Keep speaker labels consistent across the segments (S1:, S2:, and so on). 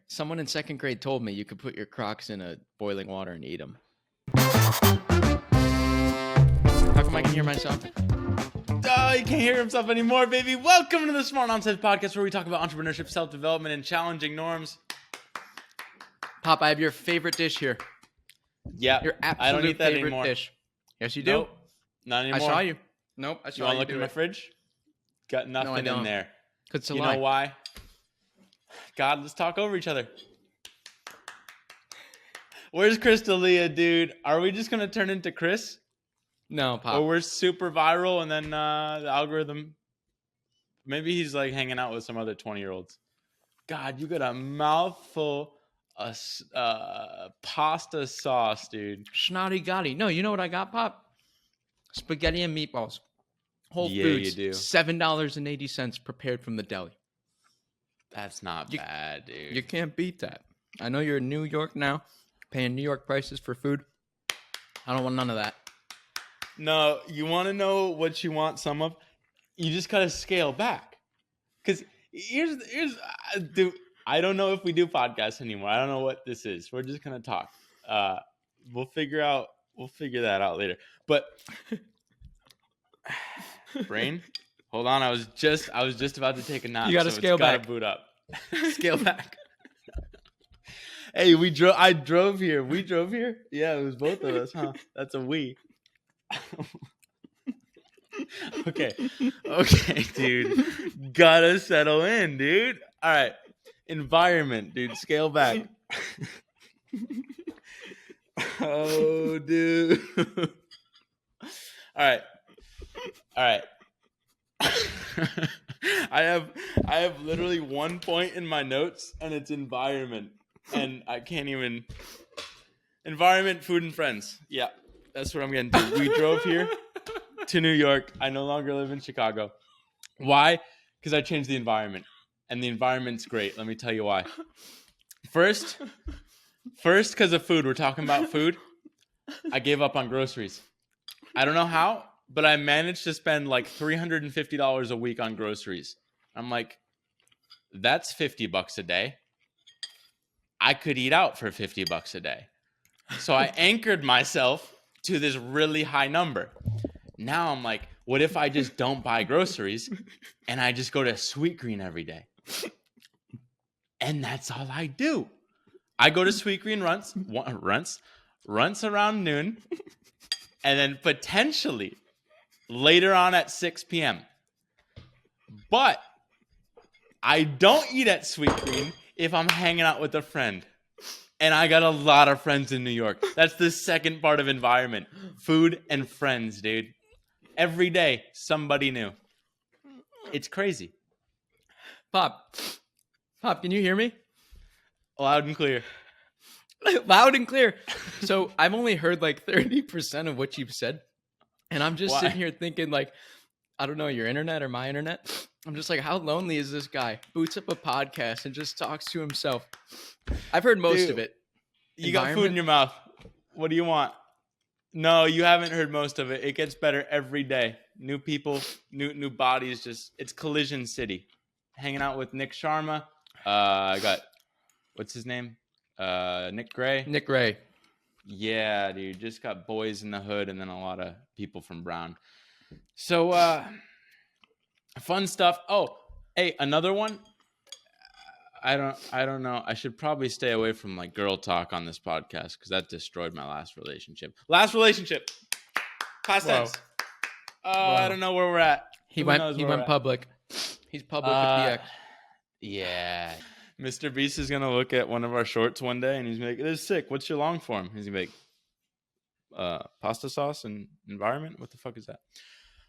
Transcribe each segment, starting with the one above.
S1: Someone in second grade told me you could put your Crocs in a boiling water and eat them. How come I can hear myself?
S2: Oh, you can't hear himself anymore, baby. Welcome to the Smart Nonsense Podcast, where we talk about entrepreneurship, self-development, and challenging norms.
S1: Pop, I have your favorite dish here.
S2: Yeah,
S1: Your absolute
S2: I don't eat that
S1: favorite
S2: anymore.
S1: dish. Yes, you do.
S2: Nope, not anymore.
S1: I saw you. Nope, I saw
S2: You want to look in my fridge? Got nothing in there.
S1: It's a
S2: You
S1: lie.
S2: know why? God, let's talk over each other. Where's Crystalia, dude? Are we just going to turn into Chris?
S1: No, Pop.
S2: Or we're super viral and then the algorithm... Maybe he's like hanging out with some other 20-year-olds. God, you got a mouthful of pasta sauce, dude.
S1: Schnotty Gotti. No, you know what I got, Pop? Spaghetti and meatballs. Whole
S2: Yeah,
S1: Foods.
S2: you do.
S1: $7.80 prepared from the deli.
S2: That's not bad, dude.
S1: You can't beat that. I know you're in New York now, paying New York prices for food. I don't want none of that.
S2: No, you want to know what you want some of? You just got to scale back. Because here's dude, I don't know if we do podcasts anymore. I don't know what this is. We're just going to talk. We'll figure that out later. But brain, hold on. I was just about to take a nap.
S1: You got to scale back.
S2: Gotta boot up. Scale back. Hey, I drove here. We drove here? Yeah, it was both of us, huh? That's a we. Okay, dude. Gotta settle in, dude. All right. Environment, dude. Scale back. Oh, dude. All right. I have literally one point in my notes, and it's environment. And I can't even... Environment, food, and friends. Yeah, that's what I'm getting to. We drove here to New York. I no longer live in Chicago. Why? Because I changed the environment. And the environment's great. Let me tell you why. First, because of food. We're talking about food. I gave up on groceries. I don't know how, but I managed to spend like $350 a week on groceries. I'm like, that's $50 a day. I could eat out for $50 a day. So I anchored myself to this really high number. Now I'm like, what if I just don't buy groceries and I just go to Sweet Green every day? And that's all I do. I go to Sweet Green runs around noon, and then potentially later on at 6 p.m. But I don't eat at Sweet Green if I'm hanging out with a friend. And I got a lot of friends in New York. That's the second part of environment. Food and friends, dude. Every day, somebody new. It's crazy.
S1: Pop, can you hear me?
S2: Loud and clear.
S1: Loud and clear. So I've only heard like 30% of what you've said. And I'm just sitting here thinking like, I don't know, your internet or my internet. I'm just like, how lonely is this guy? Boots up a podcast and just talks to himself. I've heard most of it.
S2: You got food in your mouth. What do you want? No, you haven't heard most of it. It gets better every day. New people, new bodies. It's Collision City. Hanging out with Nick Sharma. I got, what's his name? Nick Gray.
S1: Nick Gray.
S2: Yeah, dude. Just got Boys in the Hood and then a lot of people from Brown. So, fun stuff. Oh, hey, another one. I don't know. I should probably stay away from like girl talk on this podcast because that destroyed my last relationship. Past tense. Oh, whoa. I don't know where we're at.
S1: He went public. He's public with the X.
S2: Yeah. Mr. Beast is gonna look at one of our shorts one day and he's gonna be like, "This is sick. What's your long form?" He's gonna be like, pasta sauce and environment? What the fuck is that?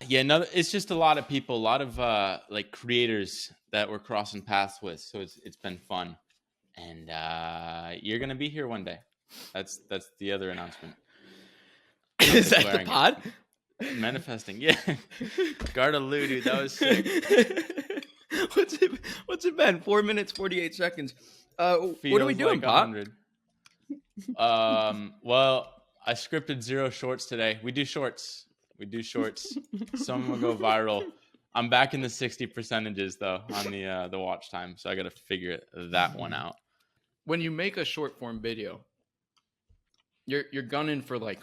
S2: Yeah, no, it's just a lot of people, a lot of like creators that we're crossing paths with. So it's been fun, and you're gonna be here one day. That's the other announcement.
S1: Is that the pod?
S2: Manifesting, yeah. Gardaloo, dude, that was sick.
S1: What's it been? 4 minutes 48 seconds. What are we doing,
S2: like Pop? Well, I scripted 0 shorts today. We do shorts. Some will go viral. I'm back in the 60 percentages though on the watch time, so I got to figure that one out.
S1: when you make a short form video, you're gunning for like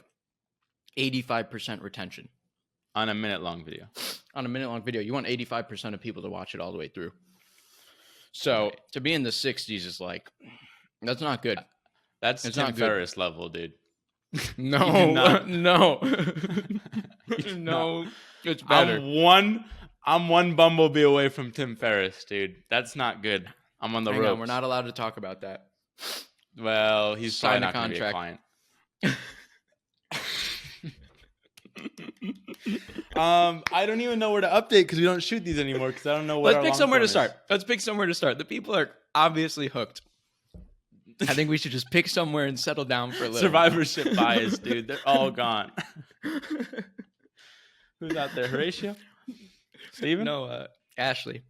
S1: 85% retention.
S2: On a minute-long video.
S1: On a minute-long video, you want 85% of people to watch it all the way through. So to be in the 60s is like, that's not good.
S2: It's Tim Ferriss level, dude.
S1: No, no, no. It's better.
S2: I'm one bumblebee away from Tim Ferriss, dude. That's not good. I'm on the ropes.
S1: We're not allowed to talk about that.
S2: Well, he's
S1: Sign
S2: probably
S1: a
S2: not going to be a
S1: contract.
S2: client. I don't even know where to update because we don't shoot these anymore because I don't know what.
S1: Let's pick somewhere to start. Let's pick somewhere to start. The people are obviously hooked. I think we should just pick somewhere and settle down for a little.
S2: Survivorship bias, dude. They're all gone. Who's out there? Horatio? Steven?
S1: No, Ashley.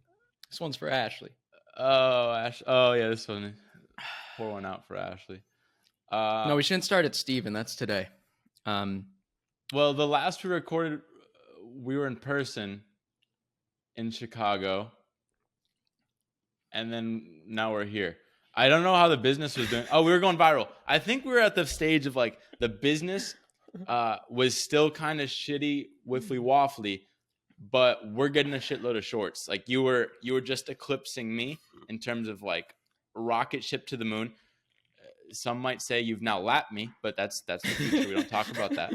S1: This one's for Ashley.
S2: Oh, Ash. Oh, yeah, this one. Pour one out for Ashley.
S1: No, we shouldn't start at Steven. That's today.
S2: Well, the last we recorded, we were in person in Chicago. And then now we're here. I don't know how the business was doing. Oh, we were going viral. I think we were at the stage of like the business was still kind of shitty, whiffly waffly, but we're getting a shitload of shorts. Like you were just eclipsing me in terms of like rocket ship to the moon. Some might say you've now lapped me, but that's the future. We don't talk about that.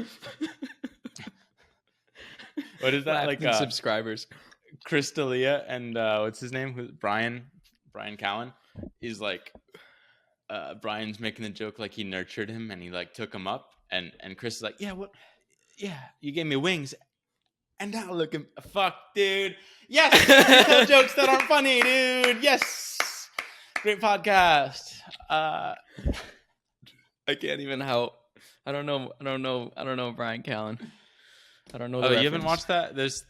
S2: What is that? Like
S1: subscribers.
S2: Chris D'Elia and what's his name? Brian Callen. He's like, Brian's making the joke like he nurtured him and he like took him up, and Chris is like, yeah, what? Yeah, you gave me wings, and now look at fuck, dude. Yes, tell jokes that aren't funny, dude. Yes, great podcast.
S1: I can't even help. I don't know Brian Callen. I don't know.
S2: Oh, you haven't watched that? There's.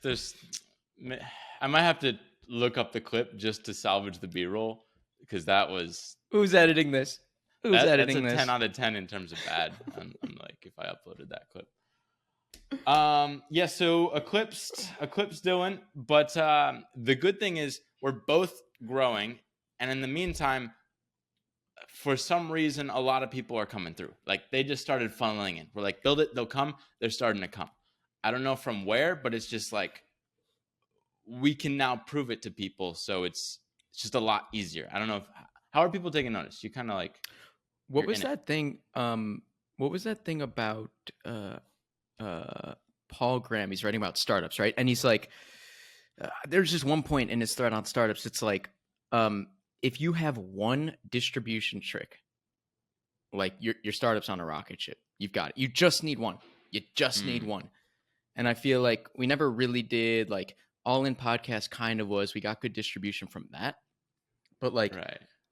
S2: I might have to look up the clip just to salvage the B-roll. Because that was...
S1: Who's editing this? Who's editing this?
S2: That's a 10 out of 10 in terms of bad. I'm like, if I uploaded that clip. Yeah, so Eclipsed doing. But the good thing is we're both growing. And in the meantime, for some reason, a lot of people are coming through. Like, they just started funneling in. We're like, build it, they'll come. They're starting to come. I don't know from where, but it's just like, we can now prove it to people. So it's just a lot easier. I don't know how are people taking notice? You kind of like
S1: what was that thing? What was that thing about Paul Graham? He's writing about startups, right? And he's like, there's just one point in his thread on startups. It's like, if you have one distribution trick, like your startup's on a rocket ship, you've got it. You just need one. You just need one. And I feel like we never really did like All In Podcast kind of was. We got good distribution from that. But like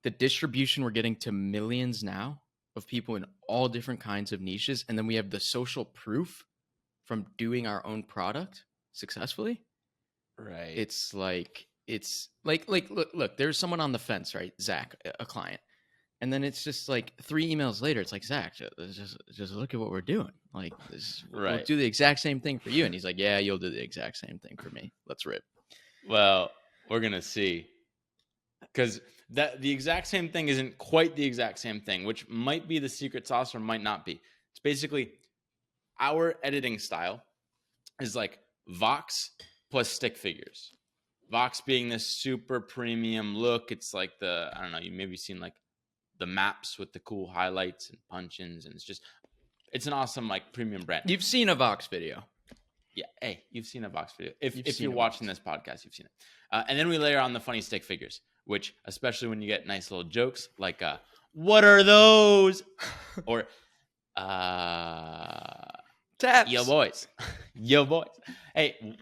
S1: the distribution we're getting to millions now of people in all different kinds of niches. And then we have the social proof from doing our own product successfully.
S2: Right.
S1: It's like look, there's someone on the fence, right? Zach, a client. And then it's just like 3 emails later, it's like, Zach, just look at what we're doing. Like, we'll do the exact same thing for you. And he's like, yeah, you'll do the exact same thing for me. Let's rip.
S2: Well, we're going to see. Because the exact same thing isn't quite the exact same thing, which might be the secret sauce or might not be. It's basically our editing style is like Vox plus stick figures. Vox being this super premium look. It's like I don't know, you maybe seen like the maps with the cool highlights and punch-ins, and it's an awesome like premium brand.
S1: You've seen a Vox video.
S2: Yeah, hey, you've seen a Vox video. If you're watching this podcast, you've seen it. And then we layer on the funny stick figures, which especially when you get nice little jokes like what are those? Or
S1: taps.
S2: Yo boys. Yo boys. Hey,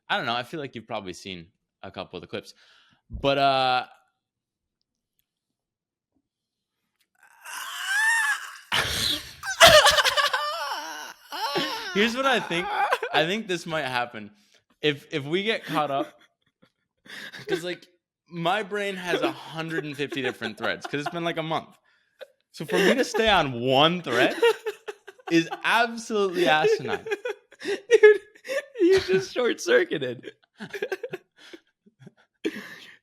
S2: I don't know, I feel like you've probably seen a couple of the clips. But here's what I think. I think this might happen if we get caught up, because like my brain has 150 different threads because it's been like a month. So for me to stay on one thread is absolutely asinine.
S1: Dude, you just short-circuited.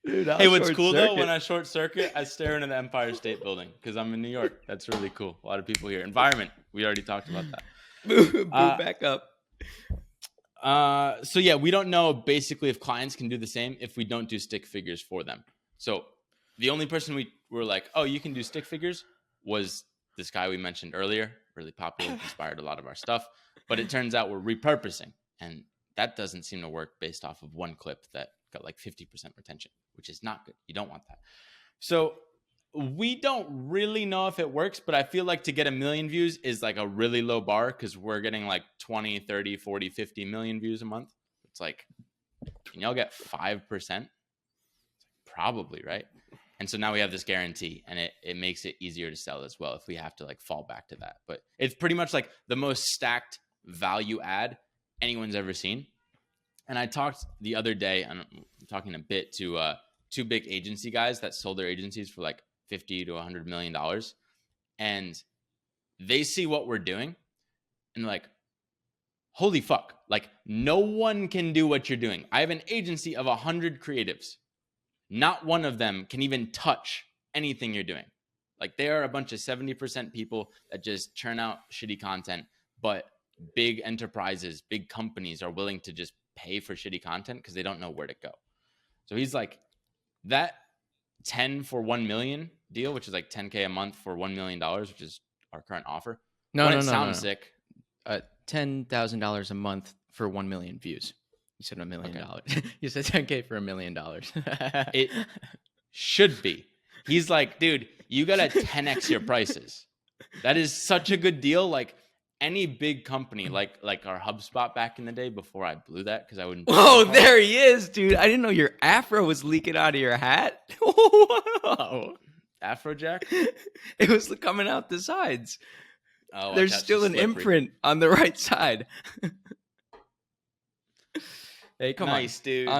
S1: Dude,
S2: Hey, what's cool though, when I short circuit, I stare into the Empire State Building because I'm in New York. That's really cool. A lot of people here. Environment. We already talked about that.
S1: Boo back up.
S2: So yeah, we don't know basically if clients can do the same if we don't do stick figures for them. So the only person we were like, oh, you can do stick figures was this guy we mentioned earlier, really popular, inspired a lot of our stuff. But it turns out we're repurposing, and that doesn't seem to work based off of one clip that got like 50% retention, which is not good. You don't want that. So we don't really know if it works, but I feel like to get 1 million views is like a really low bar because we're getting like 20, 30, 40, 50 million views a month. It's like, can y'all get 5%? Probably, right? And so now we have this guarantee, and it makes it easier to sell as well if we have to like fall back to that. But it's pretty much like the most stacked value add anyone's ever seen. And I talked the other day, and I'm talking a bit to 2 big agency guys that sold their agencies for like $50 to $100 million. And they see what we're doing and like, holy fuck, like no one can do what you're doing. I have an agency of 100 creatives. Not one of them can even touch anything you're doing. Like they are a bunch of 70% people that just churn out shitty content, but big enterprises, big companies are willing to just pay for shitty content because they don't know where to go. So he's like, that 10 for 1 million deal, which is like 10K a month for $1 million, which is our current offer.
S1: No.
S2: Sounds sick.
S1: $10,000 a month for 1 million views. You said $1 million. Okay. You said 10K for $1 million.
S2: It should be. He's like, dude, you gotta 10x your prices. That is such a good deal. Like any big company, like our HubSpot back in the day before I blew that because I wouldn't.
S1: Whoa, there he is, dude. I didn't know your afro was leaking out of your hat. Whoa.
S2: Afrojack?
S1: It was coming out the sides.
S2: Oh,
S1: there's still an imprint on the right side. Hey, come
S2: nice, dude.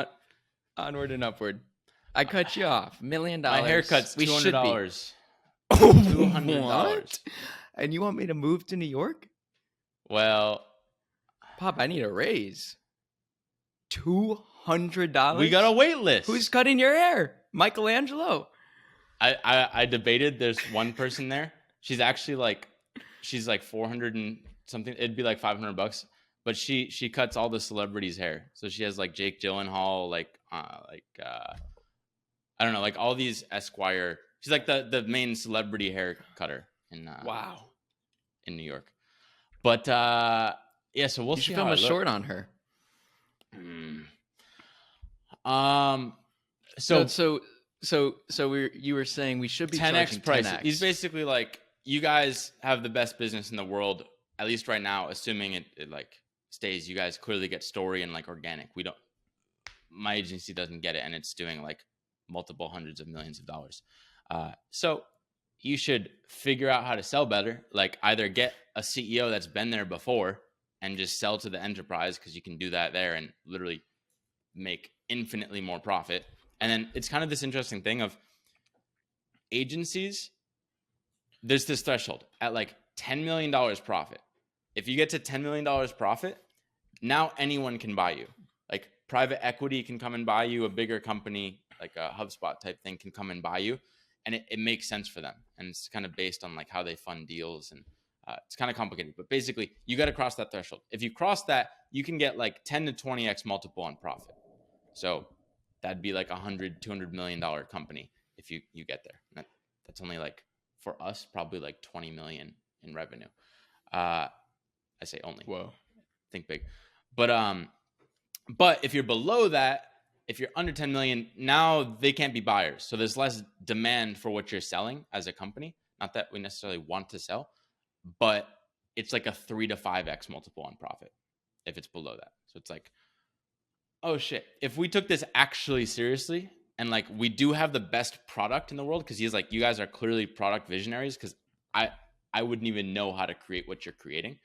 S1: Onward and upward. I cut you off. $1 million.
S2: My haircut's $200.
S1: $200. And you want me to move to New York?
S2: Well,
S1: Pop, I need a raise. $200.
S2: We got a wait list.
S1: Who's cutting your hair? Michelangelo.
S2: I debated. There's one person there. She's actually like, she's like 400 and something. It'd be like $500. But she cuts all the celebrities' hair. So she has like Jake Gyllenhaal, I don't know, like all these Esquire. She's like the main celebrity hair cutter in in New York. But yeah, so we'll see.
S1: You should film a short on her. So you were saying we should be
S2: 10x price.
S1: 10x.
S2: He's basically like, you guys have the best business in the world, at least right now, assuming it like stays. You guys clearly get story and like organic. We don't. My agency doesn't get it, and it's doing like multiple hundreds of millions of dollars. So you should figure out how to sell better. Like either get a CEO that's been there before and just sell to the enterprise, because you can do that there and literally make infinitely more profit. And then it's kind of this interesting thing of agencies. There's this threshold at like $10 million profit. If you get to $10 million profit, now anyone can buy you. Like private equity can come and buy you. A bigger company, like a HubSpot type thing, can come and buy you. And it makes sense for them. And it's kind of based on like how they fund deals. And it's kind of complicated. But basically, you got to cross that threshold. If you cross that, you can get like 10 to 20x multiple on profit. So that'd be like $100, $200 million company if you get there. That's only like, for us, probably like 20 million in revenue. I say only.
S1: Whoa.
S2: Think big. But if you're below that, if you're under 10 million, now they can't be buyers. So there's less demand for what you're selling as a company. Not that we necessarily want to sell, but it's like a 3 to 5x multiple on profit if it's below that. So it's like, oh shit, if we took this actually seriously, and like we do have the best product in the world, because he's like, you guys are clearly product visionaries, because I wouldn't even know how to create what you're creating.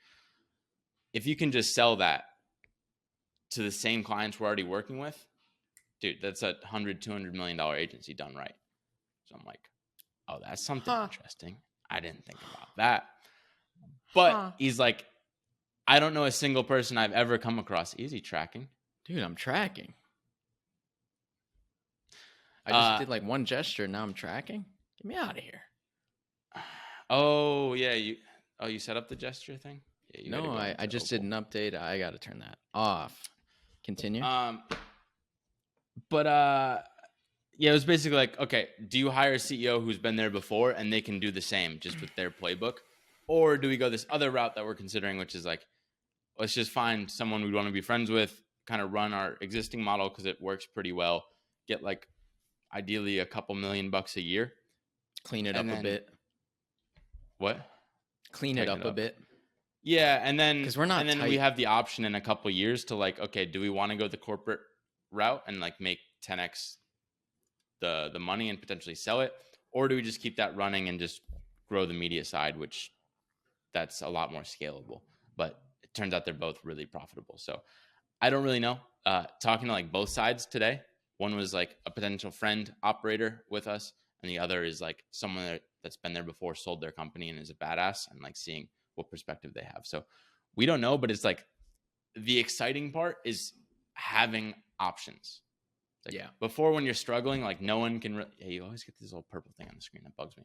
S2: If you can just sell that to the same clients we're already working with, dude, that's a $100-200 million agency done right. So I'm like, oh, that's something interesting. I didn't think about that. But he's like, I don't know a single person I've ever come across. Easy tracking.
S1: Dude, I'm tracking. I just did like one gesture and now I'm tracking. Get me out of here.
S2: Oh yeah, you set up the gesture thing? Yeah, you
S1: No, I just did an update. I got to turn that off. Continue.
S2: But yeah, it was basically like, okay, do you hire a CEO who's been there before and they can do the same just with their playbook? Or do we go this other route that we're considering, which is like, let's just find someone we want to be friends with, kind of run our existing model because it works pretty well, get like ideally a couple $1,000,000 a year.
S1: Clean it up a bit.
S2: What?
S1: Clean it up a bit.
S2: Yeah, and then
S1: because we're not
S2: and then
S1: tight.
S2: we have the option in a couple years to like, okay, do we want to go the corporate route and like make 10x the money and potentially sell it, or do we just keep that running and just grow the media side, which that's a lot more scalable, but it turns out they're both really profitable. So I don't really know. Talking to like both sides today, one was like a potential friend operator with us, and the other is like someone that's been there before, sold their company and is a badass, and like seeing what perspective they have. So we don't know, but it's like the exciting part is having options. Like,
S1: yeah.
S2: Before, when you're struggling, like no one can. Hey, you always get this little purple thing on the screen that bugs me.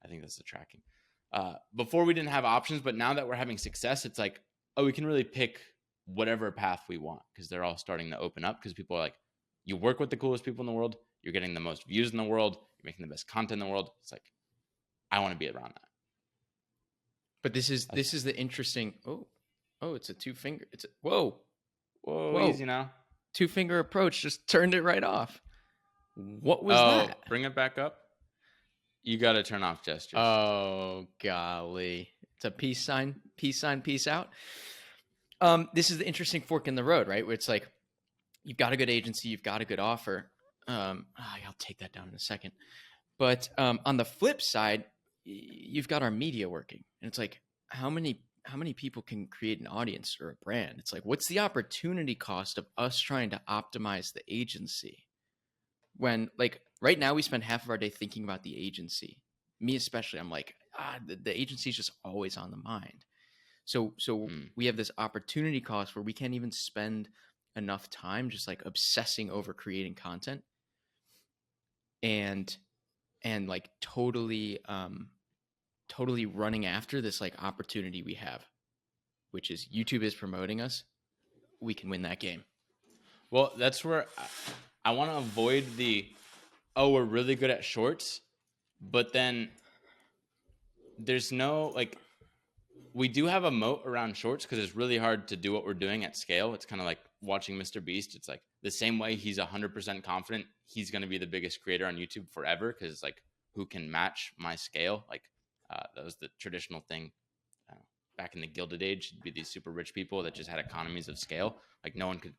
S2: I think that's the tracking. Before we didn't have options, but now that we're having success, it's like, oh, we can really pick whatever path we want because they're all starting to open up. Because people are like, you work with the coolest people in the world, you're getting the most views in the world, you're making the best content in the world. It's like, I want to be around that.
S1: But this is the interesting. Oh, it's a 2-finger. It's a whoa,
S2: easy now.
S1: 2-finger approach just turned it right off. What was that?
S2: Bring it back up. You got to turn off gestures.
S1: Oh, golly. It's a peace sign, peace out. This is the interesting fork in the road, right? Where it's like, you've got a good agency, you've got a good offer. I'll take that down in a second. But on the flip side, you've got our media working. And it's like, how many people can create an audience or a brand? It's like, what's the opportunity cost of us trying to optimize the agency? When like right now we spend half of our day thinking about the agency. Me especially, I'm like, the agency is just always on the mind. So we have this opportunity cost where we can't even spend enough time just like obsessing over creating content and like totally running after this like opportunity we have, which is YouTube is promoting us. We can win that game.
S2: Well, that's where I want to avoid we're really good at shorts, but then there's no like, we do have a moat around shorts because it's really hard to do what we're doing at scale. It's kind of like watching Mr. Beast. It's like the same way he's 100% confident he's going to be the biggest creator on YouTube forever because it's like, who can match my scale? Like that was the traditional thing back in the Gilded Age. It'd be these super rich people that just had economies of scale. Like no one could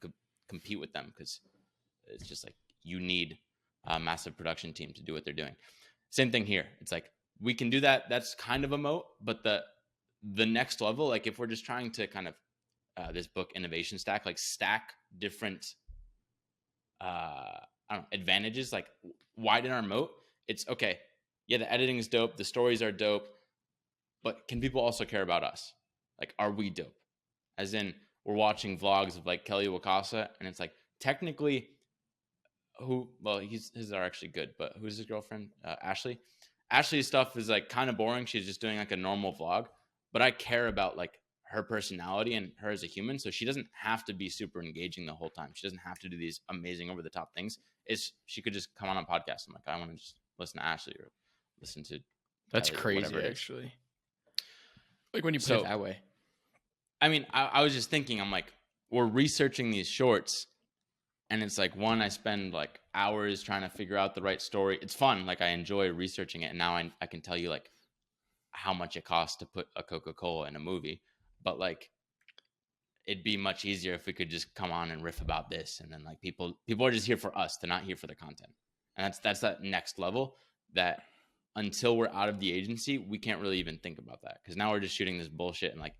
S2: compete with them because it's just like you need a massive production team to do what they're doing. Same thing here. It's like we can do that. That's kind of a moat, but the next level, like if we're just trying to kind of this book Innovation Stack, like stack different advantages, like widen our moat. It's okay. Yeah, the editing is dope. The stories are dope. But can people also care about us? Like, are we dope? As in, we're watching vlogs of like Kelly Wakasa, and it's like technically, his are actually good, but who's his girlfriend? Ashley. Ashley's stuff is like kind of boring. She's just doing like a normal vlog, but I care about like her personality and her as a human. So she doesn't have to be super engaging the whole time. She doesn't have to do these amazing over the top things. She could just come on a podcast. I'm like, I want to just listen to Ashley or listen to.
S1: That's crazy, actually. Like when you put it that way.
S2: I mean, I was just thinking, I'm like, we're researching these shorts, and it's like, one, I spend like hours trying to figure out the right story. It's fun. Like I enjoy researching it. And now I can tell you like how much it costs to put a Coca-Cola in a movie, but like, it'd be much easier if we could just come on and riff about this. And then like people are just here for us. They're not here for the content. And that's that next level that until we're out of the agency, we can't really even think about that. Cause now we're just shooting this bullshit and like,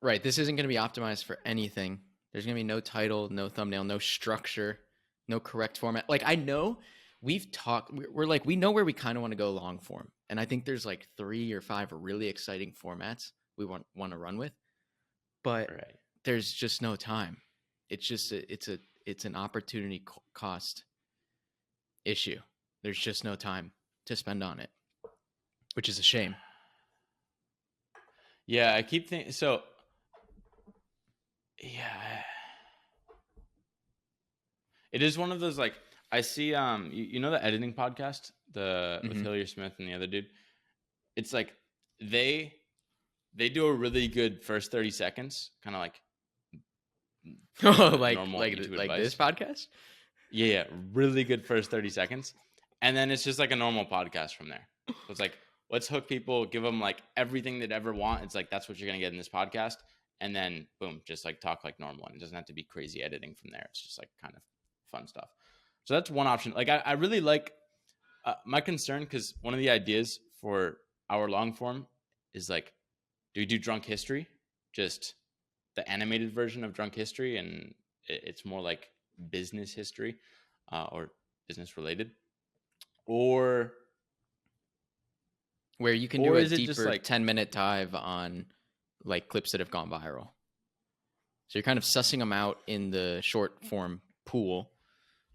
S1: right. This isn't going to be optimized for anything. There's going to be no title, no thumbnail, no structure, no correct format. Like I know we've talked, we're like, we know where we kind of want to go long form. And I think there's like 3 or 5 really exciting formats we want to run with, but there's just no time. It's just, it's an opportunity cost issue. There's just no time to spend on it, which is a shame.
S2: Yeah, I keep thinking. So, yeah, it is one of those like I see. You know the editing podcast, with Hillier Smith and the other dude. It's like they do a really good first 30 seconds, kind of like normal YouTube advice.
S1: This podcast.
S2: Yeah, really good first 30 seconds, and then it's just like a normal podcast from there. So it's like, let's hook people, give them like everything they'd ever want. It's like, that's what you're going to get in this podcast. And then boom, just like talk like normal. And it doesn't have to be crazy editing from there. It's just like kind of fun stuff. So that's one option. Like I really like my concern, because one of the ideas for our long form is like, do we do drunk history? Just the animated version of drunk history. And it's more like business history or business related. Or
S1: where you can do a deeper like 10-minute dive on like clips that have gone viral. So you're kind of sussing them out in the short form pool.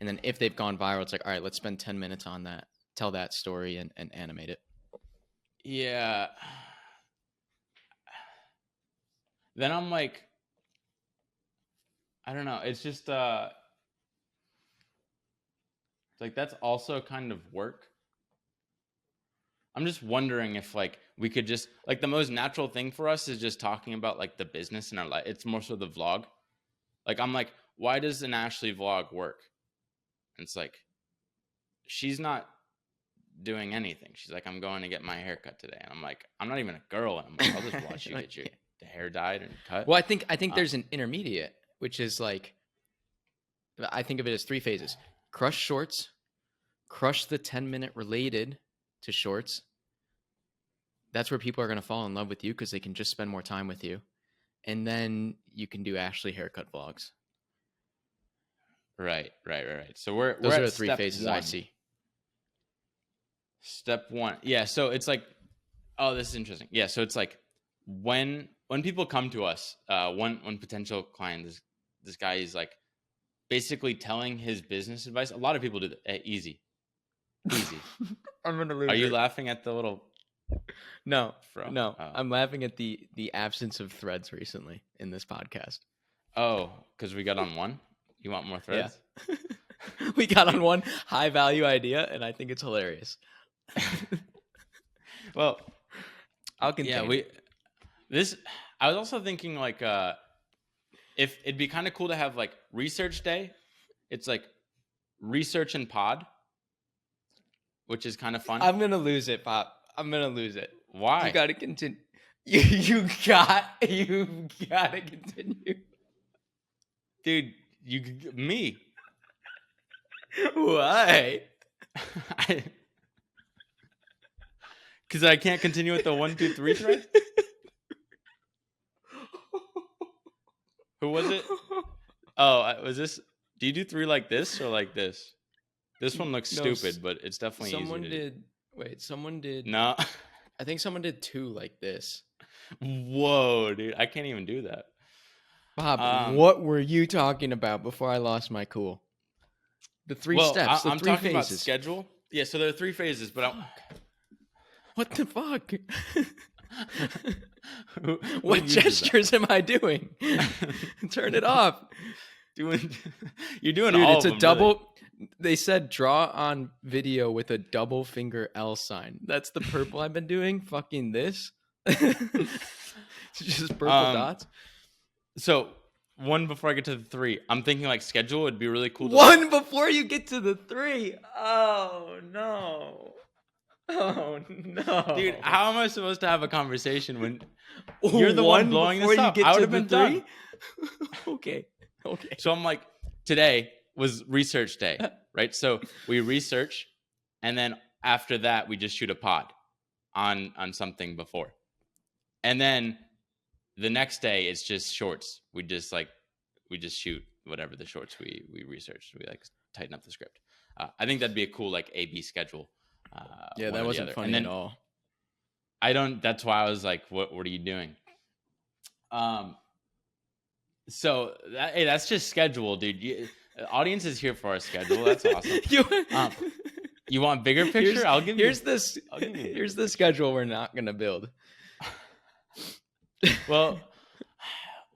S1: And then if they've gone viral, it's like, all right, let's spend 10 minutes on that, tell that story and animate it.
S2: Yeah. Then I'm like, I don't know. It's just like, that's also kind of work. I'm just wondering if like we could just like, the most natural thing for us is just talking about like the business in our life. It's more so the vlog. Like, I'm like, why does an Ashley vlog work? And it's like, she's not doing anything. She's like, I'm going to get my hair cut today. And I'm like, I'm not even a girl. And I'm like, I'll just watch you get the hair dyed and cut.
S1: Well, I think there's an intermediate, which is like, I think of it as 3 phases. Crush shorts, crush the 10-minute related to shorts. That's where people are going to fall in love with you because they can just spend more time with you. And then you can do Ashley haircut vlogs.
S2: Right. So we're
S1: are
S2: at
S1: the 3 phases
S2: 1.
S1: I see.
S2: Step 1. Yeah, so it's like, oh, this is interesting. Yeah, so it's like when people come to us, one potential client, this guy is like basically telling his business advice. A lot of people do that. Easy.
S1: I'm gonna lose.
S2: Are you laughing at the little?
S1: No. Oh. I'm laughing at the absence of threads recently in this podcast.
S2: Oh, because we got on one. You want more threads?
S1: Yeah. We got on one high value idea, and I think it's hilarious.
S2: Well,
S1: I'll continue.
S2: Yeah, I was also thinking like, if it'd be kind of cool to have like research day. It's like research and pod, which is kind of fun.
S1: I'm gonna lose it, Pop. I'm gonna lose it.
S2: Why?
S1: You gotta continue. You gotta continue,
S2: dude. Me.
S1: Why?
S2: Because I can't continue with the 1, 2, 3 thread. Who was it? Oh, was this? Do you do 3 like this or like this? This one looks stupid, but it's definitely
S1: someone
S2: easy to
S1: did. Wait, someone did.
S2: No,
S1: I think someone did 2 like this.
S2: Whoa, dude! I can't even do that.
S1: Bob, what were you talking about before I lost my cool? The 3 steps. I'm 3
S2: talking
S1: phases.
S2: About schedule. Yeah, so there are 3 phases, but
S1: what the fuck? What gestures am I doing? Turn it off.
S2: You're doing
S1: Dude,
S2: all
S1: it's
S2: of
S1: a
S2: them,
S1: double.
S2: Really.
S1: They said draw on video with a double finger L sign. That's the purple I've been doing. Fucking this. It's just purple dots.
S2: So 1 before I get to the 3, I'm thinking like schedule would be really cool.
S1: 1 before you get to the 3. Oh no. Oh no,
S2: dude! How am I supposed to have a conversation when you're the one blowing
S1: this
S2: up? I would have been done.
S1: Okay.
S2: So I'm like, today was research day, right? So we research, and then after that, we just shoot a pod on something before, and then the next day it's just shorts. We just shoot whatever the shorts we researched. We like tighten up the script. I think that'd be a cool like A/B schedule.
S1: Yeah, that wasn't funny at all.
S2: That's why I was like, what are you doing? So that's just schedule, dude. The audience is here for our schedule. That's awesome. You want bigger picture?
S1: Here's the schedule we're not gonna build.
S2: Well,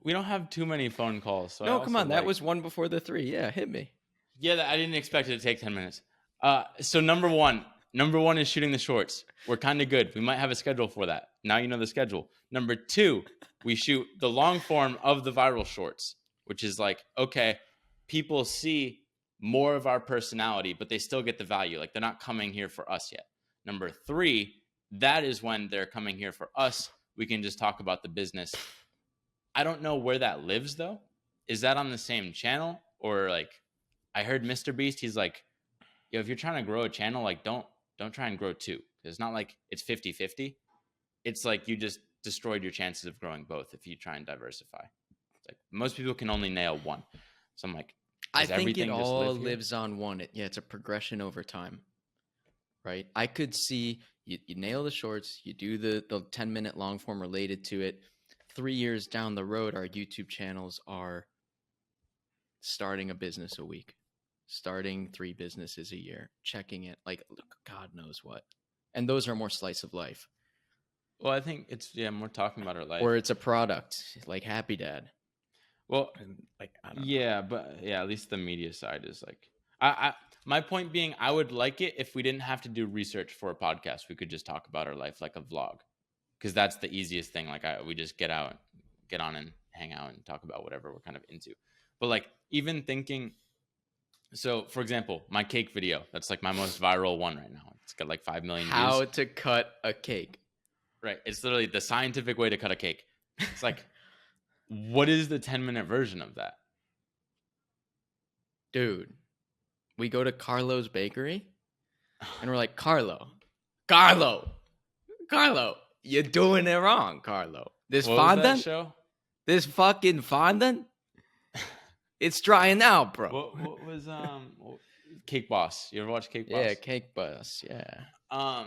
S2: we don't have too many phone calls. So
S1: no, come on. That was one before the 3. Yeah, hit me.
S2: Yeah, I didn't expect it to take 10 minutes. So number one is shooting the shorts. We're kind of good. We might have a schedule for that. Now you know the schedule. Number 2, we shoot the long form of the viral shorts, which is like, okay, people see more of our personality, but they still get the value. Like they're not coming here for us yet. Number 3, that is when they're coming here for us. We can just talk about the business. I don't know where that lives though. Is that on the same channel? Or like, I heard Mr. Beast, he's like, yo, if you're trying to grow a channel, like don't try and grow 2. It's not like it's 50-50. It's like you just destroyed your chances of growing both if you try and diversify. It's like most people can only nail 1. So I'm like,
S1: I think it all lives on 1. It's a progression over time, right? I could see you nail the shorts, you do the 10-minute long form related to it. 3 years down the road, our YouTube channels are starting a business a week, starting 3 businesses a year, checking it, like God knows what. And those are more slice of life.
S2: Well, I think it's, more talking about our life.
S1: Or it's a product, like Happy Dad.
S2: Well,
S1: like, I don't know.
S2: But at least the media side is like, I my point being, I would like it if we didn't have to do research for a podcast. We could just talk about our life like a vlog, because that's the easiest thing. Like we just get on and hang out and talk about whatever we're kind of into. But like even thinking, so for example, my cake video, that's like my most viral one right now. It's got like 5 million views.
S1: How to cut a cake.
S2: Right. It's literally the scientific way to cut a cake. It's like, what is the 10-minute version of that?
S1: Dude, we go to Carlo's Bakery and we're like, Carlo, you're doing it wrong, Carlo. This fondant, this fucking fondant, it's drying out, bro.
S2: What was Cake Boss? You ever watch Cake Boss?
S1: Yeah, Cake Boss. Yeah.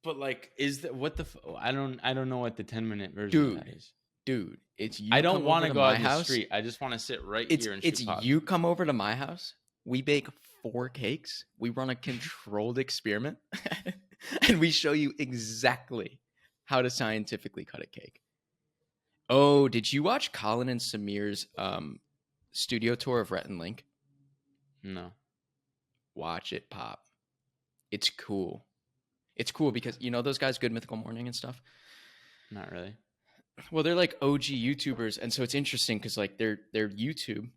S2: But like, is that what the? I don't know what the 10-minute version of that is.
S1: Dude, it's you.
S2: I don't want to go out in the street. I just want to sit here and shoot
S1: It's
S2: pods.
S1: you come over to my house. We bake 4 cakes. We run a controlled experiment, and we show you exactly how to scientifically cut a cake. Oh, did you watch Colin and Samir's studio tour of Rhett and Link?
S2: No.
S1: Watch it, Pop. It's cool. It's cool because you know those guys, Good Mythical Morning and stuff?
S2: Not really.
S1: Well, they're like OG YouTubers, and so it's interesting because like they're YouTube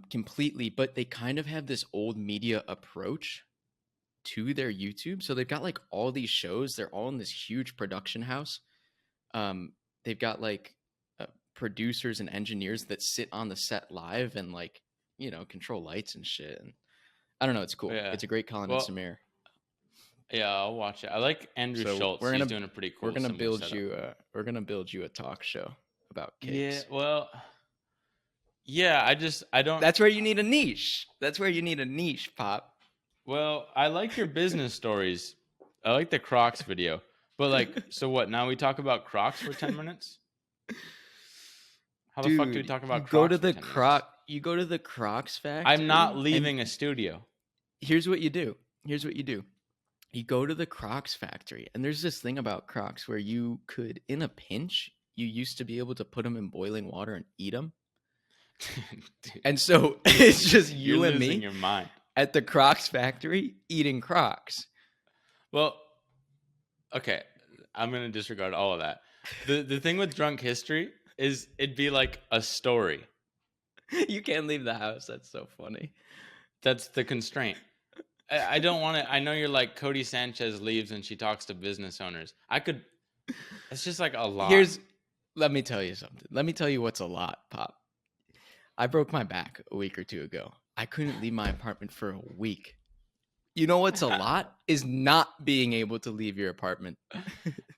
S1: completely, but they kind of have this old media approach to their YouTube. So they've got like all these shows. They're all in this huge production house. They've got like producers and engineers that sit on the set live and like, you know, control lights and shit. And I don't know. It's cool. Yeah. It's a great Colin and Samir.
S2: Yeah, I'll watch it. I like Andrew Schultz. He's doing a pretty cool.
S1: We're gonna build you. We're gonna build you a talk show about cakes.
S2: Yeah. Well. Yeah. I don't.
S1: That's where you need a niche. That's where you need a niche, Pop.
S2: Well, I like your business stories. I like the Crocs video, but like, so what? Now we talk about Crocs for 10 minutes. How the fuck do we talk about Crocs?
S1: You go to the Crocs factory.
S2: I'm not leaving a studio.
S1: Here's what you do. You go to the Crocs factory, and there's this thing about Crocs where you could, in a pinch, you used to be able to put them in boiling water and eat them. And so it's just you and me
S2: your mind.
S1: At the Crocs factory eating Crocs.
S2: Well, okay, I'm going to disregard all of that. The thing with Drunk History is it'd be like a story.
S1: You can't leave the house. That's so funny.
S2: That's the constraint. I don't want to. I know you're like Cody Sanchez leaves and she talks to business owners. It's just like a lot.
S1: Let me tell you something. Let me tell you what's a lot, Pop. I broke my back a week or 2 ago. I couldn't leave my apartment for a week. You know what's a lot? Is not being able to leave your apartment.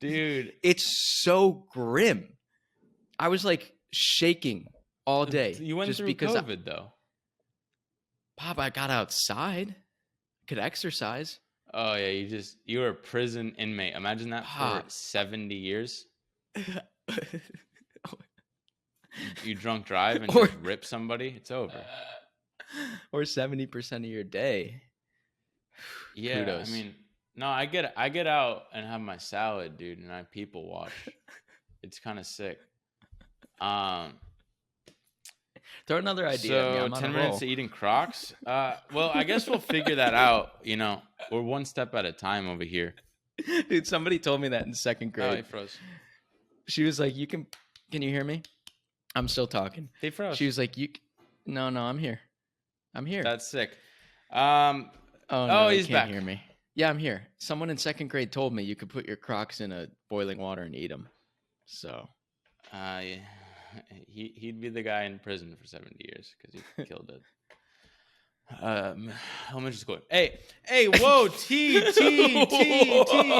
S2: Dude.
S1: It's so grim. I was like shaking all day.
S2: You went through COVID though.
S1: Pop, I got outside. Could exercise.
S2: Oh yeah, you were a prison inmate. Imagine that for 70 years. you drunk drive and
S1: Or-
S2: just rip somebody, it's over.
S1: Or 70% of your day.
S2: Yeah,
S1: Kudos.
S2: I mean, no, I get out and have my salad, dude, and I people watch. It's kind of sick.
S1: Throw another idea.
S2: So
S1: I'm on
S2: 10
S1: a
S2: minutes
S1: roll.
S2: to eating Crocs. Well, I guess we'll figure that out. You know, we're one step at a time over here.
S1: Dude, somebody told me that in second
S2: Oh,
S1: grade.
S2: he froze.
S1: She was like, can you hear me? I'm still talking.
S2: They froze.
S1: She was like, no, I'm here. I'm here.
S2: That's sick.
S1: Oh, no,
S2: he's
S1: you can't
S2: back.
S1: hear me. Yeah, I'm here. Someone in second grade told me you could put your Crocs in a boiling water and eat them. So,
S2: Yeah. He'd be the guy in prison for 70 years because he killed it. Elementary school. Hey, whoa, T,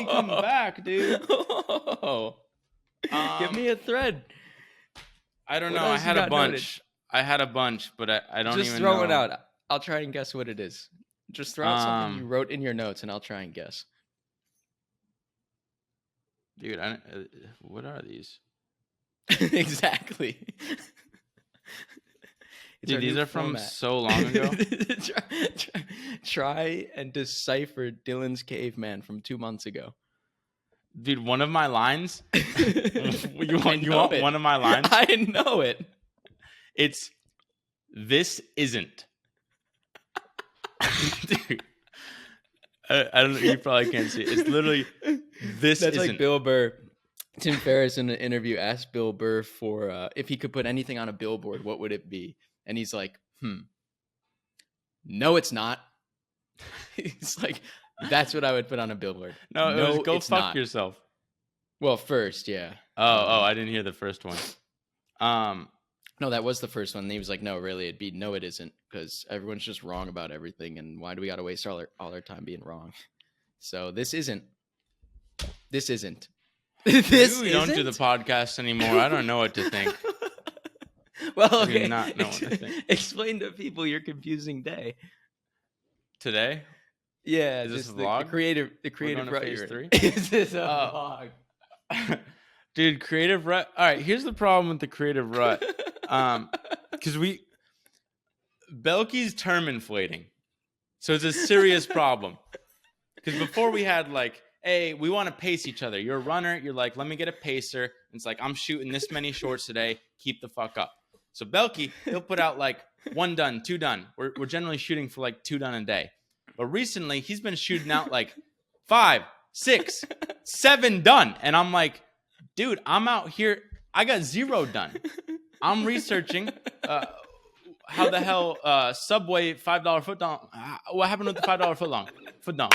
S2: come back, dude.
S1: Give me a thread.
S2: I don't
S1: What
S2: know. I
S1: else you
S2: had a
S1: got
S2: bunch, but I don't
S1: Just
S2: even
S1: throw
S2: know.
S1: it out. I'll try and guess what it is. Just throw out something you wrote in your notes, and I'll try and guess.
S2: Dude, what are these?
S1: Exactly.
S2: Dude, these are from so long ago.
S1: Try and decipher Dylan's caveman from 2 months ago.
S2: Dude, one of my lines. you want one of my lines?
S1: I know it.
S2: It's this isn't. Dude, I don't know. You probably can't see it. It's literally this.
S1: That's
S2: isn't.
S1: like Bill Burr. Tim Ferriss in an interview asked Bill Burr for if he could put anything on a billboard, what would it be? And he's like, no, it's not. He's like, that's what I would put on a billboard.
S2: No, it was go fuck yourself.
S1: Well, first, yeah.
S2: Oh, I didn't hear the first one.
S1: No, that was the first one. And he was like, no, really, it'd be no, it isn't, because everyone's just wrong about everything, and why do we got to waste all our time being wrong? So this isn't. This isn't.
S2: Maybe we don't do the podcast anymore. I don't know what to think.
S1: Well, okay.
S2: I do not know what to think.
S1: Explain to people your confusing day.
S2: Today?
S1: Yeah,
S2: is this a
S1: the
S2: vlog?
S1: The creative
S2: We're
S1: rut.
S2: going to phase 3?
S1: Is this a vlog?
S2: Dude, creative rut. All right, here's the problem with the creative rut. Because Belky's term inflating. So it's a serious problem. Because before we had like, hey, we want to pace each other. You're a runner. You're like, let me get a pacer. And it's like, I'm shooting this many shorts today. Keep the fuck up. So Belky, he'll put out like 1 done, 2 done. We're generally shooting for like 2 done a day. But recently, he's been shooting out like 5, 6, 7 done. And I'm like, dude, I'm out here. I got 0 done. I'm researching how the hell Subway $5 foot long. What happened with the $5 foot long? Foot long.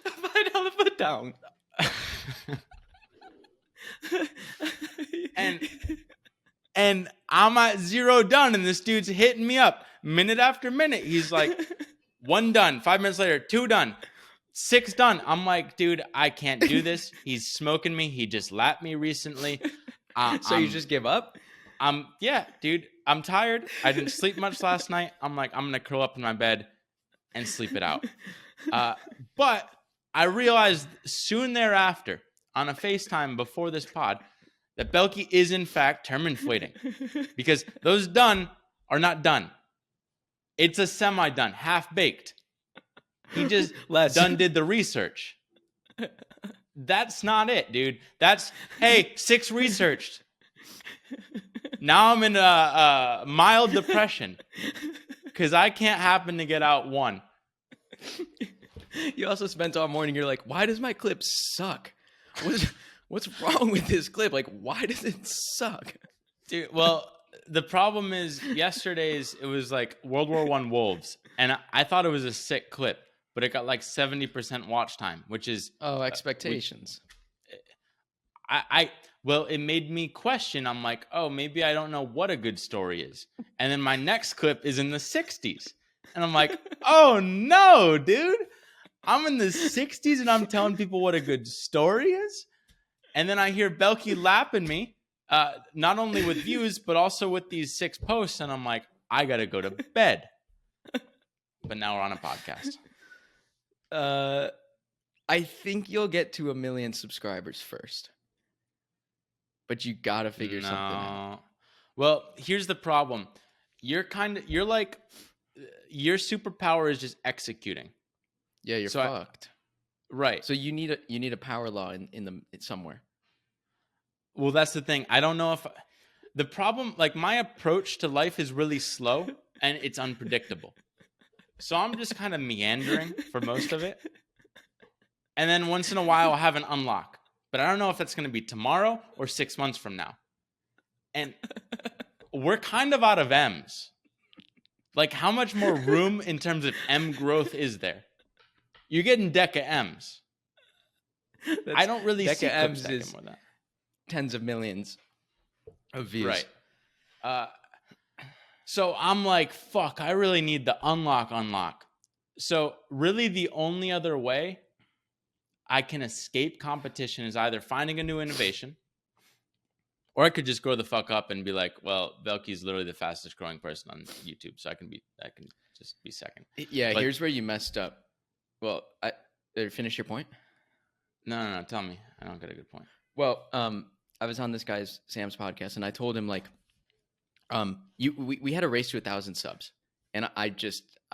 S1: $5 foot down.
S2: and I'm at 0 done, and this dude's hitting me up minute after minute. He's like, 1 done. 5 minutes later, 2 done. 6 done. I'm like, dude, I can't do this. He's smoking me. He just lapped me recently.
S1: So you just give up?
S2: Yeah, dude. I'm tired. I didn't sleep much last night. I'm like, I'm gonna curl up in my bed and sleep it out. But I realized soon thereafter, on a FaceTime before this pod, that Belky is in fact term inflating. Because those done are not done. It's a semi-done, half-baked. He just did the research. That's not it, dude. That's, hey, 6 researched. Now I'm in a mild depression because I can't happen to get out 1.
S1: You also spent all morning. You're like, why does my clip suck? What's wrong with this clip? Like, why does it suck?
S2: Dude, well, the problem is yesterday's, it was like World War I Wolves. And I thought it was a sick clip, but it got like 70% watch time, which is...
S1: expectations.
S2: Well, it made me question. I'm like, oh, maybe I don't know what a good story is. And then my next clip is in the 60s. And I'm like, oh, no, dude. I'm in the 60s and I'm telling people what a good story is. And then I hear Belky lapping me, not only with views, but also with these 6 posts. And I'm like, I got to go to bed. But now we're on a podcast.
S1: I think you'll get to 1 million subscribers first. but you gotta figure something out.
S2: Well, here's the problem. You're like, your superpower is just executing.
S1: Yeah, you're fucked.
S2: Right.
S1: So you need a power law in somewhere.
S2: Well, that's the thing. I don't know if the problem, like, my approach to life is really slow and it's unpredictable. So I'm just kind of meandering for most of it. And then once in a while I'll have an unlock. But I don't know if that's going to be tomorrow or 6 months from now. And we're kind of out of M's. Like, how much more room in terms of M growth is there? You're getting Deca M's. I don't really see
S1: M's
S2: clips
S1: is
S2: more than that.
S1: Tens of millions of views.
S2: Right. So I'm like, fuck, I really need the unlock. So really the only other way I can escape competition is either finding a new innovation, or I could just grow the fuck up and be like, well, Belky's literally the fastest growing person on YouTube, so I can just be second.
S1: Yeah, but here's where you messed up. Well, finish your point?
S2: No, tell me. I don't get a good point.
S1: Well, I was on this guy's Sam's podcast, and I told him, like, we had a race to 1,000 subs, and I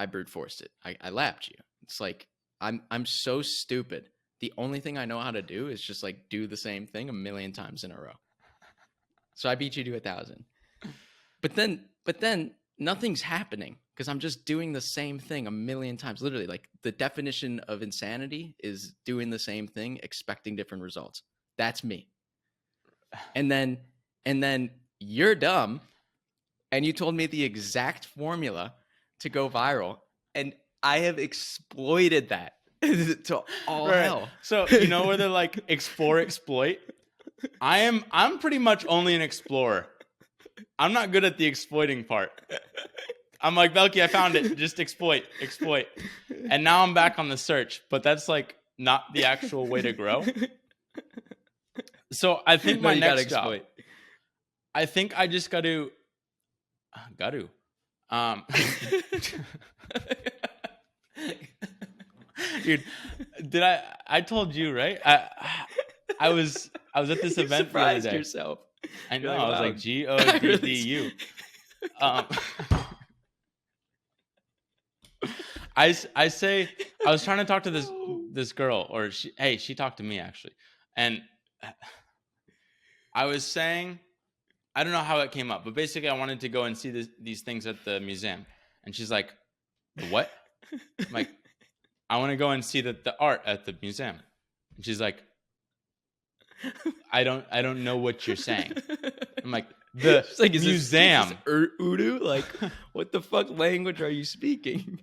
S1: brute forced it. I lapped you. It's like I'm so stupid. The only thing I know how to do is just, like, do the same thing 1,000,000 times in a row. So I beat you to 1,000. But then nothing's happening because I'm just doing the same thing 1,000,000 times. Literally, like, the definition of insanity is doing the same thing, expecting different results. That's me. And then you're dumb, and you told me the exact formula to go viral, and I have exploited that to all hell.
S2: So you know where they're like explore, exploit? I'm pretty much only an explorer. I'm not good at the exploiting part. I'm like, Belky, I found it. Just exploit. And now I'm back on the search, but that's like not the actual way to grow. So I think my next job, I think I just got to. Dude, I told you, right? I was at this event the other day.
S1: Yourself.
S2: I know. Like, I was like GODDU. I was trying to talk to this girl, or she talked to me actually, and I was saying, I don't know how it came up, but basically I wanted to go and see these things at the museum, and she's like, "What?" I'm like, "I want to go and see the art at the museum," and she's like, I don't know what you're saying. I'm like, the
S1: like,
S2: museum.
S1: Is this Urdu? Like, what the fuck language are you speaking?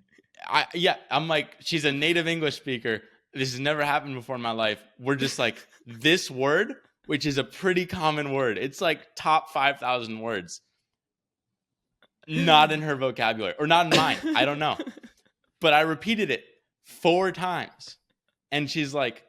S2: I'm like, she's a native English speaker. This has never happened before in my life. We're just like, this word, which is a pretty common word. It's like top 5,000 words. Not in her vocabulary, or not in mine. I don't know. But I repeated it 4 times. And she's like,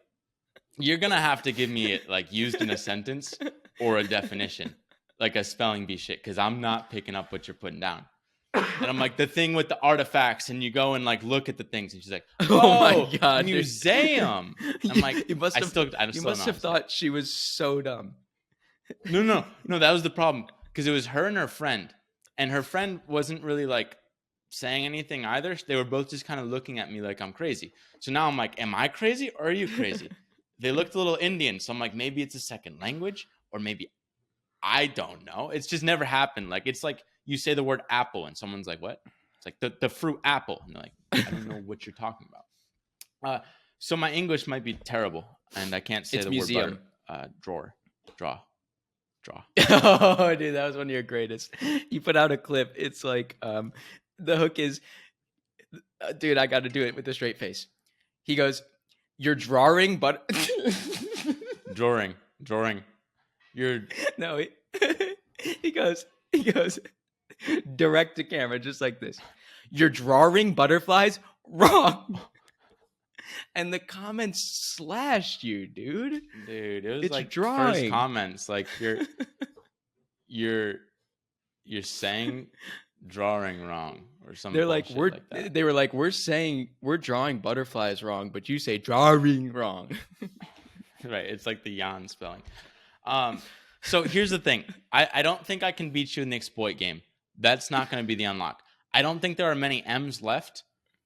S2: you're going to have to give me it like used in a sentence or a definition, like a spelling bee shit, because I'm not picking up what you're putting down. And I'm like, the thing with the artifacts, and you go and like look at the things, and she's like, oh my God, museum. I'm like, you must have
S1: thought she was so dumb.
S2: No, that was the problem, because it was her and her friend, and her friend wasn't really like saying anything either. They were both just kind of looking at me like I'm crazy. So now I'm like, am I crazy or are you crazy? They looked a little Indian, so I'm like, maybe it's a second language, or maybe I don't know. It's just never happened. Like, it's like you say the word apple, and someone's like, what? It's like the fruit apple. And they're like, I don't know what you're talking about. So my English might be terrible, and I can't say the
S1: museum.
S2: Word draw.
S1: Oh, dude, that was one of your greatest. You put out a clip. It's like, the hook is, dude, I got to do it with a straight face. He goes, you're drawing, but
S2: drawing. You're
S1: no. He goes direct to camera, just like this. You're drawing butterflies wrong, and the comments slashed you, dude.
S2: Dude, it was
S1: it's
S2: like
S1: drawing.
S2: First comments, like you're saying drawing wrong. Or something.
S1: They're like, they were like, we're drawing butterflies wrong, but you say drawing wrong.
S2: Right. It's like the yan spelling. So here's the thing. I don't think I can beat you in the exploit game. That's not going to be the unlock. I don't think there are many M's left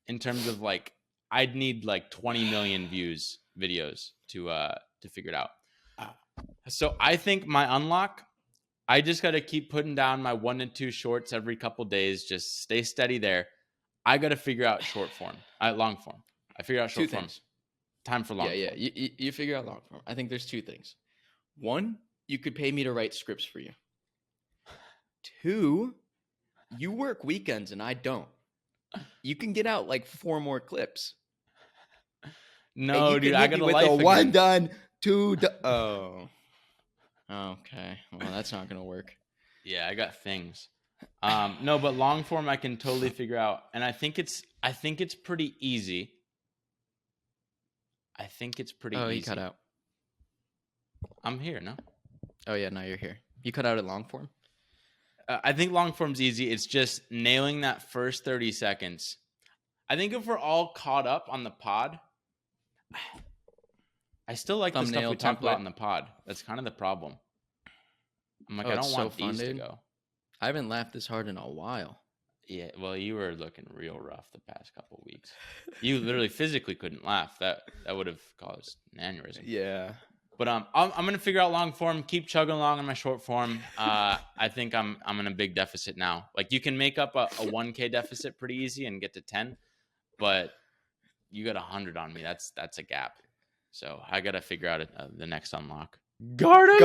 S2: in terms of like, I'd need like 20 million views videos to figure it out. So I think my unlock, I just got to keep putting down my 1 to 2 shorts every couple days. Just stay steady there. I got to figure out long form. I figure out short form. Time for long form.
S1: Yeah. You figure out long form. I think there's 2 things. 1, you could pay me to write scripts for you. 2, you work weekends and I don't. You can get out like 4 more clips.
S2: No, dude, I got a
S1: with
S2: life
S1: a
S2: again.
S1: 1 done, 2 done. Oh. Okay. Well, that's not gonna work.
S2: Yeah, I got things. No, but long form I can totally figure out, and I think it's pretty easy.
S1: Oh, you cut out.
S2: I'm here, no?
S1: Oh yeah, now you're here. You cut out at long form?
S2: I think long form's easy. It's just nailing that first 30 seconds. I think if we're all caught up on the pod, I still like the stuff we talked about in the pod. That's kind of the problem. I'm like, I don't want these to go.
S1: I haven't laughed this hard in a while.
S2: Yeah, well, you were looking real rough the past couple of weeks. You literally physically couldn't laugh. That would have caused an aneurysm.
S1: Yeah.
S2: But I'm gonna figure out long form. Keep chugging along on my short form. I think I'm in a big deficit now. Like you can make up a 1K deficit pretty easy and get to 10, but you got 100 on me. That's a gap. So I gotta figure out the next unlock.
S1: Jardon.